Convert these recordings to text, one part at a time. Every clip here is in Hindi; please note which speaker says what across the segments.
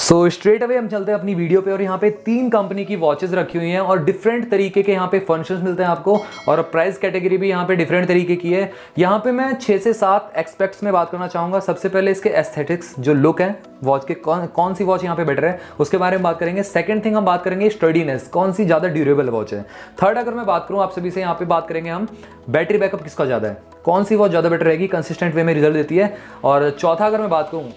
Speaker 1: सो स्ट्रेट अवे हम चलते हैं अपनी वीडियो पे और यहाँ पे 3 कंपनी की वॉचेस रखी हुई हैं और डिफरेंट तरीके के यहाँ पे फंक्शंस मिलते हैं आपको और प्राइस कैटेगरी भी यहाँ पे डिफरेंट तरीके की है। यहाँ पे मैं 6 से 7 एस्पेक्ट्स में बात करना चाहूँगा। सबसे पहले इसके एस्थेटिक्स, जो लुक है वॉच के, कौन सी वॉच यहाँ पे बेटर है उसके बारे में बात करेंगे। सेकंड थिंग हम बात करेंगे स्टडीनेस, कौन सी ज़्यादा ड्यूरेबल वॉच है। थर्ड अगर मैं बात करूँ आप सभी से, यहाँ पे बात करेंगे हम बैटरी बैकअप किसका ज़्यादा है, कौन सी वॉच ज़्यादा बेटर रहेगी, कंसिस्टेंट वे में रिजल्ट देती है। और चौथा अगर मैं बात करूँ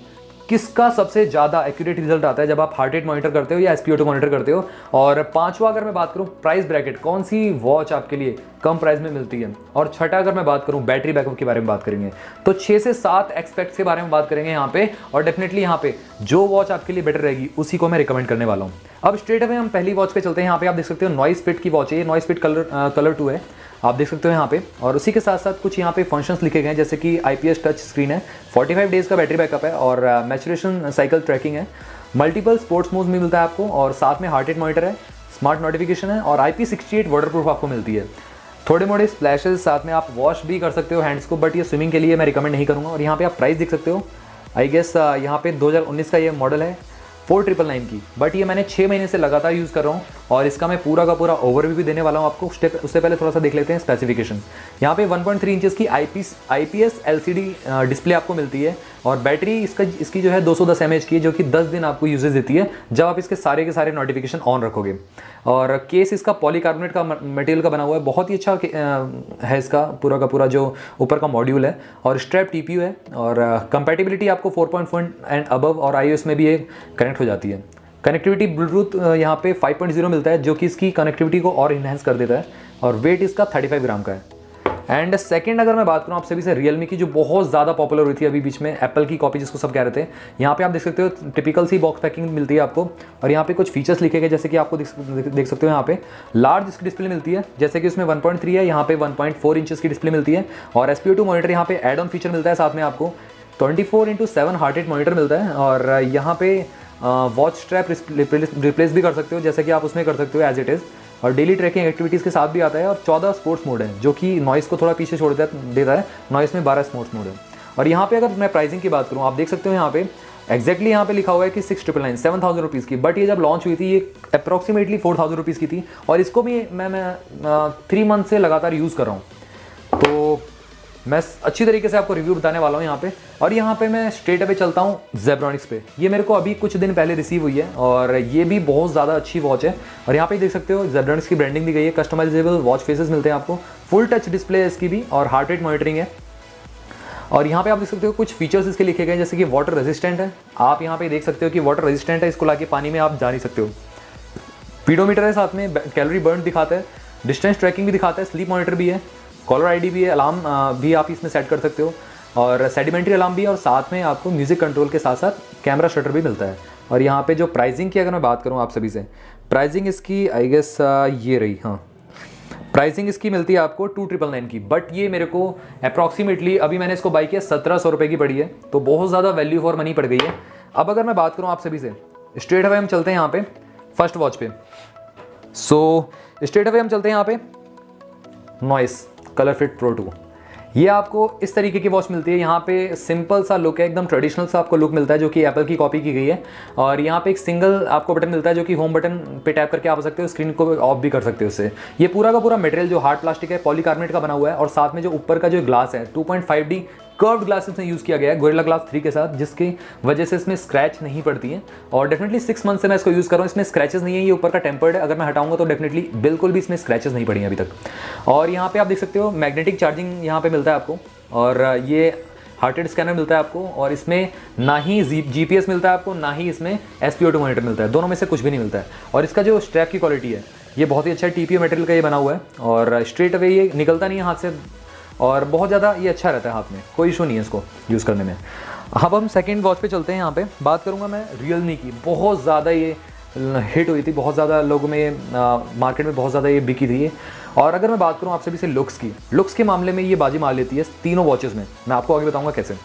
Speaker 1: किसका सबसे ज़्यादा एक्यूरेट रिजल्ट आता है जब आप हार्ट रेट मॉनिटर करते हो या SpO2 मॉनिटर करते हो। और पांचवा अगर मैं बात करूं प्राइस ब्रैकेट, कौन सी वॉच आपके लिए कम प्राइस में मिलती है। और छठा अगर मैं बात करूं बैटरी बैकअप के बारे में बात करेंगे। तो 6 से 7 एक्सपेक्ट्स के बारे में बात करेंगे यहाँ पे और डेफिनेटली यहाँ पे जो वॉच आपके लिए बेटर रहेगी उसी को मैं रिकमेंड करने वाला हूँ। अब स्ट्रेट अवे हम पहली वॉच पे चलते हैं। यहाँ पे आप देख सकते हो नॉइस फिट की वॉच है, ये नॉइस फिट कलर 2 है, आप देख सकते हो यहाँ पे। और उसी के साथ साथ कुछ यहाँ पे फंक्शंस लिखे गए हैं जैसे कि IPS टच स्क्रीन है, 45 डेज का बैटरी बैकअप है और मैचुरेशन साइकिल ट्रैकिंग है, मल्टीपल स्पोर्ट्स मोड्स में मिलता है आपको और साथ में हार्ट रेट मॉनिटर है, स्मार्ट नोटिफिकेशन है और IP68 वाटरप्रूफ आपको मिलती है। थोड़े मोड़े स्प्लैशेस, साथ में आप वॉश भी कर सकते हो हैंड्स को, बट ये स्विमिंग के लिए मैं रिकमेंड नहीं करूँगा। और यहाँ पे आप प्राइस देख सकते हो, आई गेस यहाँ पे 2019 का ये मॉडल है 4999 की, बट ये मैंने 6 महीने से लगातार यूज़ कर रहा हूँ और इसका मैं पूरा का पूरा ओवरव्यू भी देने वाला हूँ आपको। उससे पहले थोड़ा सा देख लेते हैं स्पेसिफिकेशन। यहाँ पे 1.3 इंचेस की IPS LCD डिस्प्ले आपको मिलती है और बैटरी इसकी जो है 210 mAh की है, जो कि 10 दिन आपको यूजेज देती है जब आप इसके सारे के सारे नोटिफिकेशन ऑन रखोगे। और केस इसका पॉलीकार्बोनेट का मटेरियल का बना हुआ है, बहुत ही अच्छा है इसका पूरा का पूरा जो ऊपर का मॉड्यूल है। और स्ट्रैप TPU है और कंपैटिबिलिटी आपको 4.4 एंड अबव और iOS में भी ये कनेक्ट हो जाती है। कनेक्टिविटी ब्लूटूथ यहाँ पे 5.0 मिलता है जो कि इसकी कनेक्टिविटी को और इन्हेंस कर देता है और वेट इसका 35 ग्राम का है। एंड सेकंड अगर मैं बात करूँ आप सभी से रियलमी की, जो बहुत ज़्यादा पॉपुलर हुई थी अभी बीच में, एप्पल की कॉपी जिसको सब कह रहे थे। यहाँ पे आप देख सकते हो टिपिकल सी बॉक्स पैकिंग मिलती है आपको और यहाँ पे कुछ फीचर्स लिखे गए जैसे कि आपको देख सकते हो यहाँ पे लार्ज इसकी डिस्प्ले मिलती है, जैसे कि उसमें 1.3 है, यहाँ पे 1.4 इंचेस की डिस्प्ले मिलती है और SpO2 मॉनिटर यहाँ पे एड ऑन फीचर मिलता है। साथ में आपको 24/7 हार्ट रेट मॉनिटर मिलता है और यहाँ पे वॉच स्ट्रैप रिप्लेस भी कर सकते हो जैसे कि आप उसमें कर सकते हो एज इट इज़। और डेली ट्रैकिंग एक्टिविटीज़ के साथ भी आता है और 14 स्पोर्ट्स मोड है जो कि नॉइस को थोड़ा पीछे छोड़ देता है। नॉइस में 12 स्पोर्ट्स मोड है। और यहाँ पे अगर मैं प्राइसिंग की बात करूँ, आप देख सकते हो यहाँ पे एक्जैक्टली यहाँ पे लिखा हुआ है कि 6,999 7,000 रुपीज़ की, बट ये जब लॉन्च हुई थी ये अप्रॉक्सीमेटली 4,000 रुपीज़ की थी और इसको भी मैं 3 मंथ से लगातार यूज़ कर रहा हूँ। तो मैं अच्छी तरीके से आपको रिव्यू बताने वाला हूँ यहाँ पे। और यहाँ पे मैं स्ट्रेट अवे चलता हूँ जेब्रॉनिक्स पे। ये मेरे को अभी कुछ दिन पहले रिसीव हुई है और ये भी बहुत ज़्यादा अच्छी वॉच है। और यहाँ पे देख सकते हो जेब्रॉनिक्स की ब्रांडिंग दी गई है, कस्टमाइजेबल वॉच फेसेस मिलते हैं आपको, फुल टच डिस्प्ले है इसकी भी और हार्ट रेट मॉनिटरिंग है। और यहाँ पे आप देख सकते हो कुछ फीचर्स इसके लिखे गए जैसे कि वाटर रेजिस्टेंट है, आप यहाँ पे देख सकते हो कि वाटर रेजिस्टेंट है, इसको लाके पानी में आप जा नहीं सकते हो। स्पीडोमीटर है, साथ में कैलोरी बर्न दिखाता है, डिस्टेंस ट्रैकिंग भी दिखाता है, स्लीप मॉनिटर भी है, कॉलर ID भी है, अलार्म भी आप इसमें सेट कर सकते हो और सेडिमेंट्री अलार्म भी है और साथ में आपको म्यूजिक कंट्रोल के साथ साथ कैमरा शटर भी मिलता है। और यहाँ पे जो प्राइसिंग की अगर मैं बात करूँ आप सभी से, प्राइसिंग इसकी आई गेस ये रही, हाँ प्राइसिंग इसकी मिलती है आपको 2,999 की, बट ये मेरे को अप्रॉक्सीमेटली अभी मैंने इसको बाई किया 1,700 रुपये की पड़ी है, तो बहुत ज़्यादा वैल्यू फॉर मनी पड़ गई है। अब अगर मैं बात करूँ आप सभी से, स्ट्रेट अवे हम चलते हैं यहाँ पे फर्स्ट वॉच पे। सो स्ट्रेट अवे हम चलते हैं यहाँ पे नॉइस कलर फिट प्रो 2। ये आपको इस तरीके की वॉच मिलती है। यहाँ पे सिंपल सा लुक है, एकदम ट्रेडिशनल सा आपको लुक मिलता है जो कि एप्पल की कॉपी की गई है। और यहाँ पे एक सिंगल आपको बटन मिलता है जो कि होम बटन पे टैप करके आप सकते हो, स्क्रीन को ऑफ भी कर सकते हो उससे। ये पूरा का पूरा मटेरियल जो हार्ड प्लास्टिक है, पॉलीकार्बोनेट का बना हुआ है और साथ में जो ऊपर का जो ग्लास है 2.5D कर्व्ड ग्लासेस में यूज़ किया गया है गोरिल्ला ग्लास 3 के साथ, जिसकी वजह से इसमें स्क्रैच नहीं पड़ती है। और डेफिनेटली 6 मंथ से मैं इसको यूज़ कर रहा हूँ, इसमें स्क्रैचेस नहीं है। ये ऊपर का टेम्पर्ड है, अगर मैं हटाऊंगा तो डेफिनेटली बिल्कुल भी इसमें स्क्रैचेस नहीं पड़ी अभी तक। और यहाँ पे आप देख सकते हो मैग्नेटिक चार्जिंग यहाँ पे मिलता है आपको और ये हार्ट रेट स्कैनर मिलता है आपको और इसमें ना ही GPS मिलता है आपको, ना ही इसमें SpO2 मॉनिटर मिलता है, दोनों में से कुछ भी नहीं मिलता है। और इसका जो स्ट्रैप की क्वालिटी है ये बहुत ही अच्छा है, TPU मटेरियल का ये बना हुआ है और स्ट्रेट अवे ये निकलता नहीं है हाथ से और बहुत ज़्यादा ये अच्छा रहता है हाथ में, कोई इशू नहीं है इसको यूज़ करने में। अब हम सेकंड वॉच पे चलते हैं। यहाँ पे बात करूँगा मैं रियलमी की, बहुत ज़्यादा ये हिट हुई थी, बहुत ज़्यादा लोगों में मार्केट में बहुत ज़्यादा ये बिकी थी। और अगर मैं बात करूँ आप सभी से लुक्स के मामले में ये बाजी मार लेती है तीनों वॉचेस में। मैं आपको आगे बताऊँगा कैसे।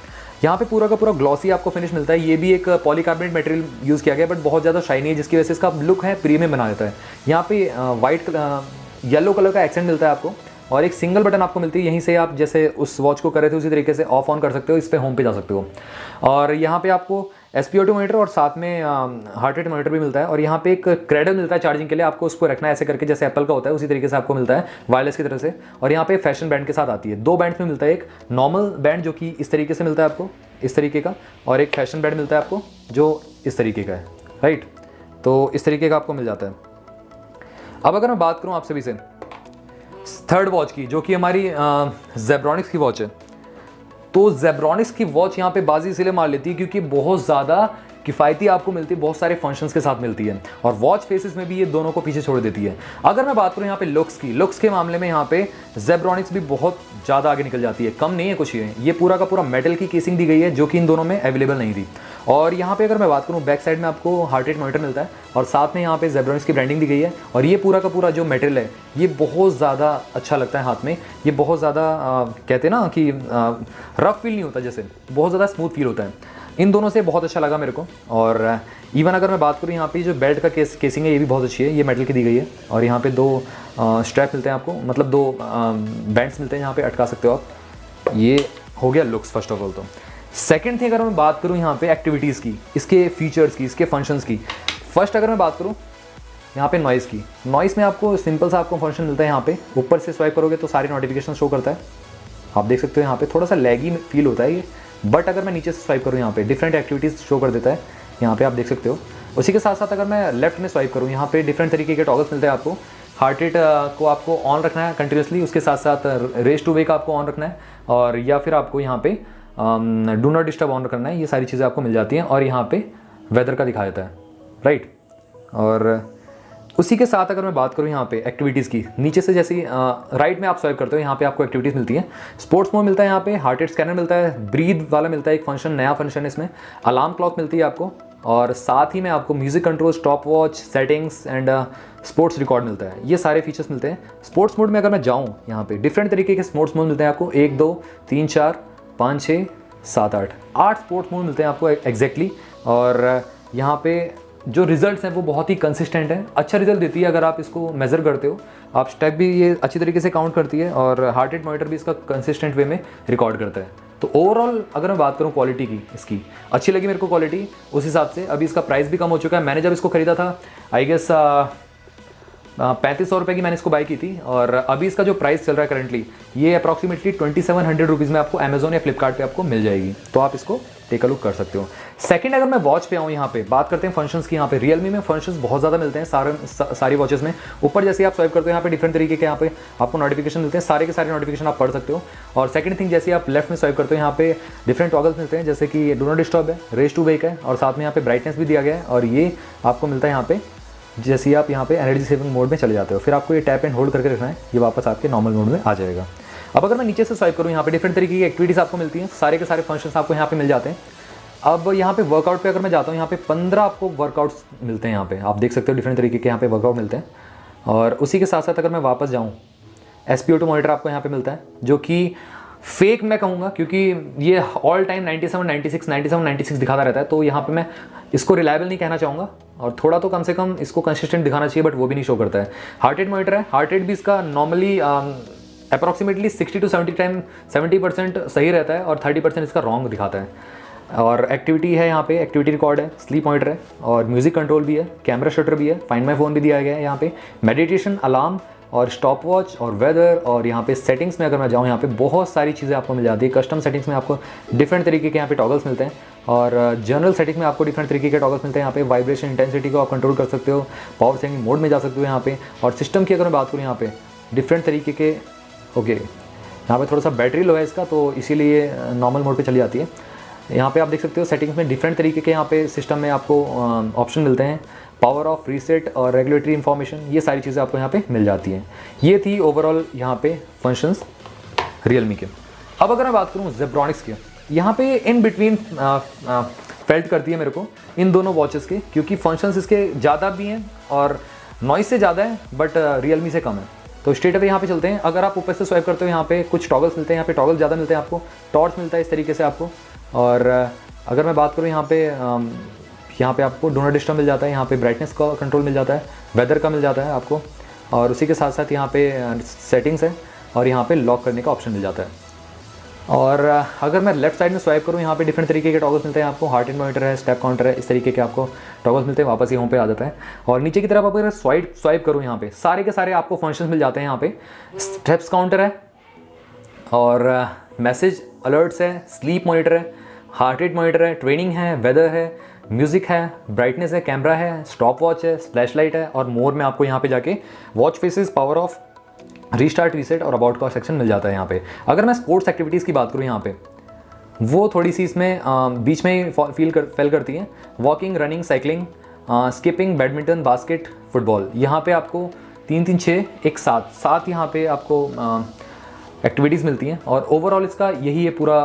Speaker 1: यहाँ पे पूरा का पूरा ग्लॉसी आपको फिनिश मिलता है, ये भी एक पॉलीकार्बोनेट मटेरियल यूज़ किया गया बट बहुत ज़्यादा शाइनी है, जिसकी वजह से इसका लुक है प्रीमियम बना देता है। यहाँ पे वाइट येलो कलर का एक्सेंट मिलता है आपको और एक सिंगल बटन आपको मिलती है, यहीं से आप जैसे उस वॉच को कर रहे थे उसी तरीके से ऑफ ऑन कर सकते हो, इस पे होम पे जा सकते हो। और यहाँ पे आपको SpO2 मॉनिटर और साथ में हार्ट रेट मॉनिटर भी मिलता है। और यहाँ पे एक क्रेडल मिलता है चार्जिंग के लिए, आपको उसको रखना है ऐसे करके, जैसे एप्पल का होता है उसी तरीके से आपको मिलता है वायरलेस की तरह से। और यहाँ पे फैशन बैंड के साथ आती है, 2 बैंड में मिलता है, एक नॉर्मल बैंड जो कि इस तरीके से मिलता है आपको इस तरीके का, और एक फैशन बैंड मिलता है आपको जो इस तरीके का है, राइट। तो इस तरीके का आपको मिल जाता है। अब अगर मैं बात करूँ आप सभी से थर्ड वॉच की, जो कि हमारी जेब्रॉनिक्स की वॉच है, तो जेब्रॉनिक्स की वॉच यहाँ पे बाजी इसलिए मार लेती है क्योंकि बहुत ज़्यादा किफ़ायती आपको मिलती है, बहुत सारे फंक्शंस के साथ मिलती है, और वॉच फेसेस में भी ये दोनों को पीछे छोड़ देती है। अगर मैं बात करूँ यहाँ पे लुक्स के मामले में, यहाँ पे जेब्रॉनिक्स भी बहुत ज़्यादा आगे निकल जाती है, कम नहीं है कुछ ये पूरा का पूरा मेटल की केसिंग दी गई है जो कि इन दोनों में अवेलेबल नहीं थी। और यहाँ पे अगर मैं बात करूँ बैक साइड में आपको हार्ट रेट मॉनिटर मिलता है, और साथ में यहाँ पे जेब्रॉनिक्स की ब्रांडिंग दी गई है। और ये पूरा का पूरा जो मेटेरियल है ये बहुत ज़्यादा अच्छा लगता है हाथ में, ये बहुत ज़्यादा कहते हैं ना कि रफ फील नहीं होता, जैसे बहुत ज़्यादा स्मूथ फील होता है। इन दोनों से बहुत अच्छा लगा मेरे को। और इवन अगर मैं बात करूँ यहाँ पे जो बेल्ट का केसिंग है ये भी बहुत अच्छी है, ये मेटल की दी गई है। और यहाँ पे 2 स्ट्रैप मिलते हैं आपको, मतलब 2 बैंड्स मिलते हैं यहाँ पे अटका सकते हो आप। ये हो गया लुक्स फर्स्ट ऑफ ऑल। तो सेकंड थिंग अगर मैं बात करूँ यहाँ पे एक्टिविटीज़ की, इसके फीचर्स की, इसके फंक्शंस की, फर्स्ट अगर मैं बात करूँ यहाँ पे नॉइज़ की, नॉइज़ में आपको सिंपल सा आपको फंक्शन मिलता है। यहाँ पे ऊपर से स्वाइप करोगे तो सारी नोटिफिकेशन शो करता है, आप देख सकते हो। यहाँ पे थोड़ा सा लैगी फील होता है ये, बट अगर मैं नीचे से स्वाइप करूँ यहाँ पे डिफरेंट एक्टिविटीज़ शो कर देता है, यहाँ पे आप देख सकते हो। उसी के साथ साथ अगर मैं लेफ्ट में स्वाइप करूँ, यहाँ पे डिफरेंट तरीके के टॉगल्स मिलते हैं आपको। हार्ट रेट को आपको ऑन रखना है कंटिन्यूसली, उसके साथ साथ रेस टू वेक आपको ऑन रखना है, और या फिर आपको यहाँ पे डू नॉट डिस्टर्ब ऑन करना है। ये सारी चीज़ें आपको मिल जाती हैं। और यहाँ पे वेदर का दिखा देता है, राइट। और उसी के साथ अगर मैं बात करूँ यहाँ पे एक्टिविटीज़ की, नीचे से जैसे राइट में आप स्वाइप करते हो यहाँ पे आपको एक्टिविटीज़ मिलती हैं। स्पोर्ट्स मोड मिलता है, यहाँ पे हार्ट रेट स्कैनर मिलता है, ब्रीथ वाला मिलता है एक फंक्शन, नया फंक्शन इसमें, अलार्म क्लॉक मिलती है आपको, और साथ ही में आपको music control, stop watch, settings and sports record मिलता है। ये सारे फीचर्स मिलते हैं। स्पोर्ट्स मोड में अगर मैं जाऊँ यहाँ पे डिफरेंट तरीके के स्पोर्ट्स मोड मिलते हैं आपको, 1 2 3 4 5 6 7 8 स्पोर्ट्स मोड मिलते हैं आपको एग्जैक्टली। और यहाँ पे जो रिजल्ट्स हैं वो बहुत ही कंसिस्टेंट हैं, अच्छा रिजल्ट देती है अगर आप इसको मेज़र करते हो। आप स्टेप भी ये अच्छी तरीके से काउंट करती है, और हार्ट रेट मॉनिटर भी इसका कंसिस्टेंट वे में रिकॉर्ड करता है। तो ओवरऑल अगर मैं बात करूँ क्वालिटी की, इसकी अच्छी लगी मेरे को क्वालिटी। उस हिसाब से अभी इसका प्राइस भी कम हो चुका है। मैंने जब इसको खरीदा था आई गेस 3500 रुपये की मैंने इसको बाई की थी, और अभी इसका जो प्राइस चल रहा है करंटली ये अप्रॉक्सीमेटली 2700 रुपीज़ में आपको अमेजोन या फ्लिपकार्ट पे आपको मिल जाएगी। तो आप इसको टेक अ लुक कर सकते हो। सेकंड अगर मैं वॉच पे आऊँ, यहाँ पे बात करते हैं फंक्शंस की। यहाँ पे रियलमी में फंक्शंस बहुत ज़्यादा मिलते हैं सारी वॉचेस में। ऊपर जैसे आप स्वाइप करते हो यहाँ पे डिफरेंट तरीके के यहाँ पे आपको नोटिफिकेशन मिलते हैं, सारे के सारे नोटिफिकेशन आप पढ़ सकते हो। और सेकंड थिंग, जैसे आप लेफ्ट में स्वाइप करते हो यहाँ पे डिफरेंट टॉगल्स मिलते हैं, जैसे कि डू नॉट डिस्टर्ब है, रेस टू वेक है, और साथ में यहाँ पे ब्राइटनेस भी दिया गया है। और ये आपको मिलता है यहाँ पे जैसे ही आप यहाँ पे एनर्जी सेविंग मोड में चले जाते हो, फिर आपको ये टैप एंड होल्ड करके रखना है, ये वापस आपके नॉर्मल मोड में आ जाएगा। अब अगर मैं नीचे से स्वाइप करूँ, यहाँ पे डिफरेंट तरीके की एक्टिविटीज़ आपको मिलती हैं, सारे के सारे फंक्शंस आपको यहाँ पे मिल जाते हैं। अब यहाँ पे वर्कआउट पे अगर मैं जाता हूँ, यहाँ पे 15 आपको वर्कआउट्स मिलते हैं। यहाँ पे आप देख सकते हो डिफरेंट तरीके के यहाँ पे वर्कआउट मिलते हैं। और उसी के साथ साथ अगर मैं वापस जाऊँ, SpO2 मॉनिटर आपको यहाँ पे मिलता है, जो कि फेक मैं कहूँगा क्योंकि ये ऑल टाइम 97 96 दिखाता रहता है। तो यहाँ पे मैं इसको रिलायबल नहीं कहना चाहूँगा, और थोड़ा तो कम से कम इसको कंसिस्टेंट दिखाना चाहिए, बट वो भी नहीं शो करता है। हार्ट रेट मॉनिटर है, हार्ट रेट भी इसका नॉर्मली अप्रॉक्सीमेटली 60 to 70% सही रहता है, और 30% इसका रॉन्ग दिखाता है। और एक्टिविटी है, यहाँ पे एक्टिविटी रिकॉर्ड है, स्लीप मॉनिटर है, और म्यूजिक कंट्रोल भी है, कैमरा शटर भी है, फाइंड माई फोन भी दिया गया है यहाँ पे, मेडिटेशन, अलार्म और स्टॉप वॉच और वेदर। और यहाँ पे सेटिंग्स में अगर मैं जाऊँ, यहाँ पे बहुत सारी चीज़ें आपको मिल जाती है। कस्टम सेटिंग्स में आपको डिफरेंट तरीके के यहाँ पे टॉगल्स मिलते हैं, और जनरल सेटिंग में आपको डिफरेंट तरीके के टॉगल्स मिलते हैं। यहाँ पे वाइब्रेशन इंटेंसिटी को आप कंट्रोल कर सकते हो, पावर सेविंग मोड में जा सकते हो यहाँ पे। और सिस्टम की अगर मैं बात करूँ, यहाँ पे डिफरेंट तरीके के यहाँ पे थोड़ा सा बैटरी लो है इसका, तो इसीलिए नॉर्मल मोड पर चली जाती है। यहाँ पे आप देख सकते हो सेटिंग्स में डिफरेंट तरीके के यहाँ पे सिस्टम में आपको ऑप्शन मिलते हैं, पावर ऑफ, रीसेट और रेगुलेटरी इन्फॉर्मेशन, ये सारी चीज़ें आपको यहाँ पे मिल जाती हैं। ये थी ओवरऑल यहाँ पे फंक्शंस रियलमी के। अब अगर मैं बात करूँ जेब्रॉनिक्स की, यहाँ पे इन बिटवीन फेल्ट करती है मेरे को इन दोनों वॉचेस के, क्योंकि फंक्शंस इसके ज़्यादा भी हैं और नॉइस से ज़्यादा है, बट रियलमी से कम है। तो स्ट्रेट अवे यहाँ पे चलते हैं। अगर आप ऊपर से स्वाइप करते हो, यहाँ पे कुछ टॉगल्स मिलते हैं, यहाँ पे टॉगल ज़्यादा मिलते हैं आपको, टॉर्च मिलता है इस तरीके से आपको। और अगर मैं बात करूँ यहाँ पे आपको डू नॉट डिस्टर्ब मिल जाता है, यहाँ पे ब्राइटनेस का कंट्रोल मिल जाता है, वेदर का मिल जाता है आपको, और उसी के साथ साथ यहाँ पे सेटिंग्स है, और यहाँ पे लॉक करने का ऑप्शन मिल जाता है। और अगर मैं लेफ्ट साइड में स्वाइप करूँ, यहाँ पे डिफरेंट तरीके के टॉगल्स मिलते हैं आपको। हार्ट एंड मॉनिटर है, स्टेप काउंटर है, इस तरीके के आपको टॉगल्स मिलते हैं। वापस ये होम पे आ जाता है। और नीचे की तरफ अगर स्वाइप करूँ, यहाँ पे सारे के सारे आपको फंक्शंस मिल जाते हैं। यहाँ पे स्टेप्स काउंटर है और मैसेज अलर्ट्स है, स्लीप मॉनिटर है, हार्ट रेट मॉनिटर है, ट्रेनिंग है, वेदर है, म्यूजिक है, ब्राइटनेस है, कैमरा है, स्टॉप वॉच है, फ्लैश लाइट है और मोर में आपको यहाँ पे जाके watch faces, power of, restart, reset और अबाउट का सेक्शन मिल जाता है यहाँ पे। अगर मैं स्पोर्ट्स एक्टिविटीज़ की बात करूँ, यहाँ पे वो थोड़ी सी इसमें बीच में फेल करती हैं। Walking, running, cycling, skipping, badminton, basket, football, यहाँ पे आपको 3 3 6 एक सात यहाँ पे आपको एक्टिविटीज़ मिलती हैं। और ओवरऑल इसका यही है पूरा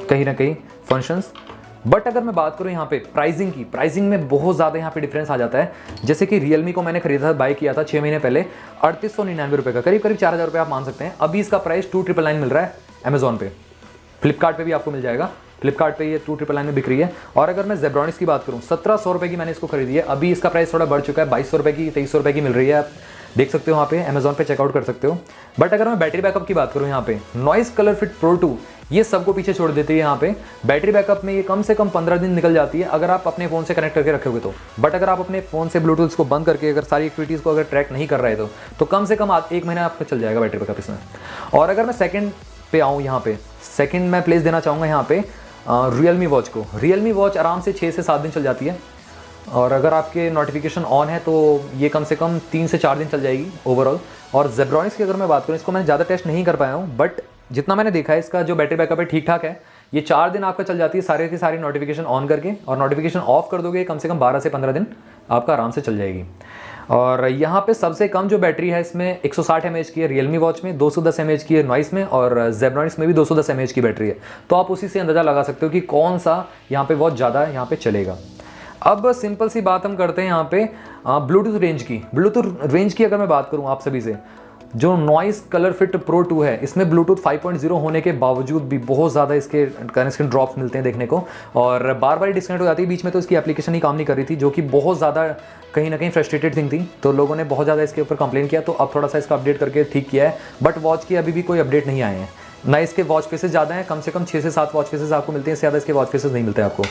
Speaker 1: कहीं ना कहीं फंक्शंस। बट अगर मैं बात करूँ यहाँ पे प्राइसिंग की, प्राइसिंग में बहुत ज़्यादा यहाँ पे डिफरेंस आ जाता है। जैसे कि रियलमी को मैंने खरीदा था, बाय किया था 6 महीने पहले 3899 रुपये का, करीब 4000 रुपये आप मान सकते हैं। अभी इसका प्राइस 2999 मिल रहा है अमेजोन पे। फ्लिपकार्ट पे भी आपको मिल जाएगा, फ्लिपकार्ट पे ये 2999 में बिक रही है। और अगर मैं जेब्रॉनिक्स की बात करूँ, 1700 रुपये की मैंने इसको खरीदी है। अभी इसका प्राइस थोड़ा बढ़ चुका है, 2200 रुपये की, 2300 रुपये की मिल रही है। आप देख सकते हो वहाँ पे अमेजोन पे चेकआउट कर सकते हो। बट अगर मैं बैटरी बैकअप की बात करूँ, यहाँ पे नॉइस कलर फिट प्रो 2 ये सबको पीछे छोड़ देती है। यहाँ पे बैटरी बैकअप में ये कम से कम 15 दिन निकल जाती है अगर आप अपने फ़ोन से कनेक्ट करके रखोगे तो। बट अगर आप अपने फ़ोन से ब्लूटूथ को बंद करके अगर सारी एक्टिविटीज़ को अगर ट्रैक नहीं कर रहे तो कम से कम 1 महीना आपका चल जाएगा बैटरी बैकअप इसमें। और अगर मैं सेकंड पे आऊँ, यहाँ पे सेकंड मैं प्लेस देना चाहूँगा यहाँ पे रियलमी वॉच को। रियलमी वॉच आराम से 6 से 7 दिन चल जाती है। और अगर आपके नोटिफिकेशन ऑन है तो ये कम से कम 3 से 4 दिन चल जाएगी ओवरऑल। और जेब्रॉनिक्स की अगर मैं बात करूँ, इसको मैंने ज़्यादा टेस्ट नहीं कर पाया हूँ, बट जितना मैंने देखा है इसका जो बैटरी बैकअप है ठीक ठाक है। ये 4 दिन आपका चल जाती है सारे की सारी नोटिफिकेशन ऑन करके, और नोटिफिकेशन ऑफ कर दोगे कम से कम 12 से 15 दिन आपका आराम से चल जाएगी। और यहाँ पे सबसे कम जो बैटरी है इसमें 160 mAh की है रियलमी वॉच में, 210 mAh की है नॉइस में, और जेब्रॉनिक्स में भी 210 mAh की बैटरी है। तो आप उसी से अंदाज़ा लगा सकते हो कि कौन सा यहाँ पे वॉच ज़्यादा यहाँ पे चलेगा। अब सिंपल सी बात हम करते हैं यहाँ पे ब्लूटूथ रेंज की। ब्लूटूथ रेंज की अगर मैं बात करूँ आप सभी से, जो नॉइस कलर फिट प्रो 2 है, इसमें ब्लूटूथ 5.0 होने के बावजूद भी बहुत ज़्यादा इसके कनेक्शन ड्रॉप्स मिलते हैं देखने को, और बार बार डिस्कनेक्ट हो जाती है बीच में। तो इसकी एप्लीकेशन ही काम नहीं कर रही थी, जो कि बहुत ज़्यादा कहीं ना कहीं फ्रस्ट्रेटेड थिंग थी। तो लोगों ने बहुत ज़्यादा इसके ऊपर कंप्लेन किया, तो अब थोड़ा सा इसका अपडेट करके ठीक किया है। बट वॉच की अभी भी कोई अपडेट नहीं आए हैं, ना इसके वॉच फेसेस ज़्यादा हैं, कम से कम 6 से 7 वॉच फेसेस आपको मिलते हैं, इससे ज़्यादा इसके वॉच फेसेस नहीं मिलते आपको।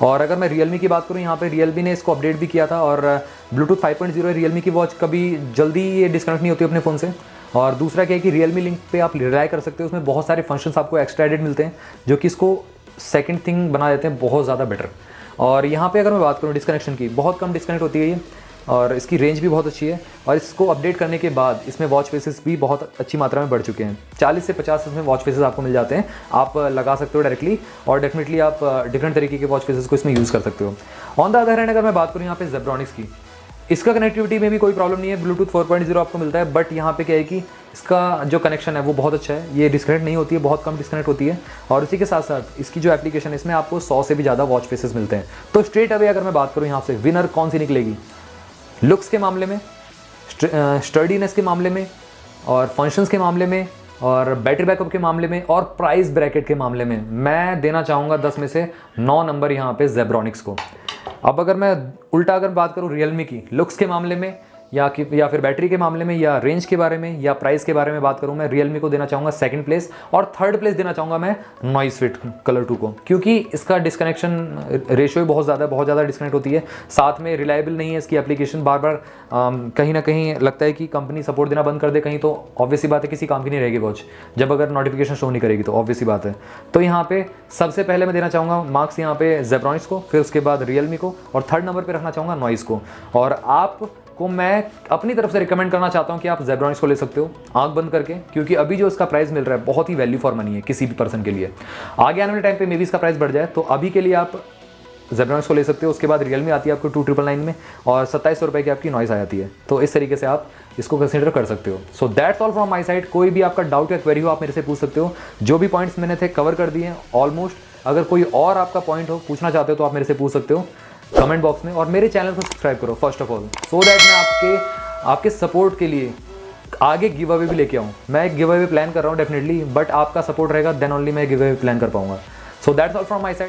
Speaker 1: और अगर मैं रियलमी की बात करूँ, यहाँ पे रियलमी ने इसको अपडेट भी किया था, और ब्लूटूथ 5.0 रियलमी की वॉच कभी जल्दी ये डिस्कनेक्ट नहीं होती अपने फ़ोन से। और दूसरा क्या है कि रियलमी लिंक पे आप रिलाय कर सकते हो, उसमें बहुत सारे फंक्शंस आपको एक्स्ट्रा एडेड मिलते हैं, जो कि इसको सेकंड थिंग बना देते हैं बहुत ज़्यादा बेटर। और यहाँ पे अगर मैं बात करूँ डिस्कनेक्शन की, बहुत कम डिस्कनेक्ट होती है ये, और इसकी रेंज भी बहुत अच्छी है। और इसको अपडेट करने के बाद इसमें वॉच फेसेस भी बहुत अच्छी मात्रा में बढ़ चुके हैं। 40 से 50 इसमें वॉच फेसेस आपको मिल जाते हैं, आप लगा सकते हो डायरेक्टली, और डेफिनेटली आप डिफरेंट तरीके के वॉच फेसेस को इसमें यूज़ कर सकते हो। ऑन द अदर हैंड अगर मैं बात करूँ यहाँ पे जेब्रॉनिक्स की, इसका कनेक्टिविटी में भी कोई प्रॉब्लम नहीं है, ब्लूटूथ 4.0 आपको मिलता है। बट यहाँ पे क्या है कि इसका जो कनेक्शन है वो बहुत अच्छा है, ये डिस्कनेक्ट नहीं होती है, बहुत कम डिस्कनेक्ट होती है। और उसी के साथ साथ इसकी जो एप्लीकेशन है, इसमें आपको 100 से भी ज़्यादा वॉच फेसेस मिलते हैं। तो स्ट्रेट अवे अगर मैं बात करूँ यहाँ से विनर कौन सी निकलेगी, लुक्स के मामले में, स्टर्डीनेस के मामले में, और फंक्शंस के मामले में, और बैटरी बैकअप के मामले में, और प्राइस ब्रैकेट के मामले में, मैं देना चाहूँगा 10 में से 9 नंबर यहाँ पे जेब्रॉनिक्स को। अब अगर मैं उल्टा अगर बात करूँ रियलमी की, लुक्स के मामले में या फिर बैटरी के मामले में, या रेंज के बारे में, या प्राइस के बारे में बात करूँ, मैं रियलमी को देना चाहूँगा सेकंड प्लेस, और थर्ड प्लेस देना चाहूँगा मैं नॉइस फिट कलर 2 को, क्योंकि इसका डिस्कनेक्शन रेशियो बहुत ज़्यादा डिस्कनेक्ट होती है। साथ में रिलायबल नहीं है इसकी एप्लीकेशन, बार बार कहीं ना कहीं लगता है कि कंपनी सपोर्ट देना बंद कर दे कहीं, तो ऑब्वियस सी बात है किसी काम की नहीं रहेगी वॉच, जब अगर नोटिफिकेशन शो नहीं करेगी तो ऑब्वियस सी बात है। तो यहाँ पे सबसे पहले मैं देना चाहूँगा मार्क्स यहाँ पे जेब्रॉनिक्स को, फिर उसके बाद रियलमी को, और थर्ड नंबर पर रखना चाहूँगा नॉइस को। और आप को मैं अपनी तरफ से रिकमेंड करना चाहता हूं कि आप जेब्रॉनिक्स को ले सकते हो आंख बंद करके, क्योंकि अभी जो इसका प्राइस मिल रहा है बहुत ही वैल्यू फॉर मनी है किसी भी पर्सन के लिए। आगे आने वाले टाइम पे मे भी इसका प्राइस बढ़ जाए, तो अभी के लिए आप जेब्रॉनिक्स को ले सकते हो। उसके बाद रियलमी आती है आपको 2999 में, और 2700 रुपये की आपकी नॉइस आ जाती है। तो इस तरीके से आप इसको कंसिडर कर सकते हो। So that's all from my side. कोई भी आपका डाउट या क्वेरी हो आप मेरे से पूछ सकते हो। जो भी पॉइंट्स मैंने थे कवर कर दिए हैं ऑलमोस्ट। अगर कोई और आपका पॉइंट हो पूछना चाहते हो तो आप मेरे से पूछ सकते हो कमेंट बॉक्स में, और मेरे चैनल को सब्सक्राइब करो first of all, so that मैं आपके सपोर्ट के लिए आगे गिव अवे भी लेके आऊँ। मैं एक गिव अवे प्लान कर रहा हूँ डेफिनेटली, बट आपका सपोर्ट रहेगा देन ओनली मैं गिव अवे प्लान कर पाऊंगा। So that's all from my side.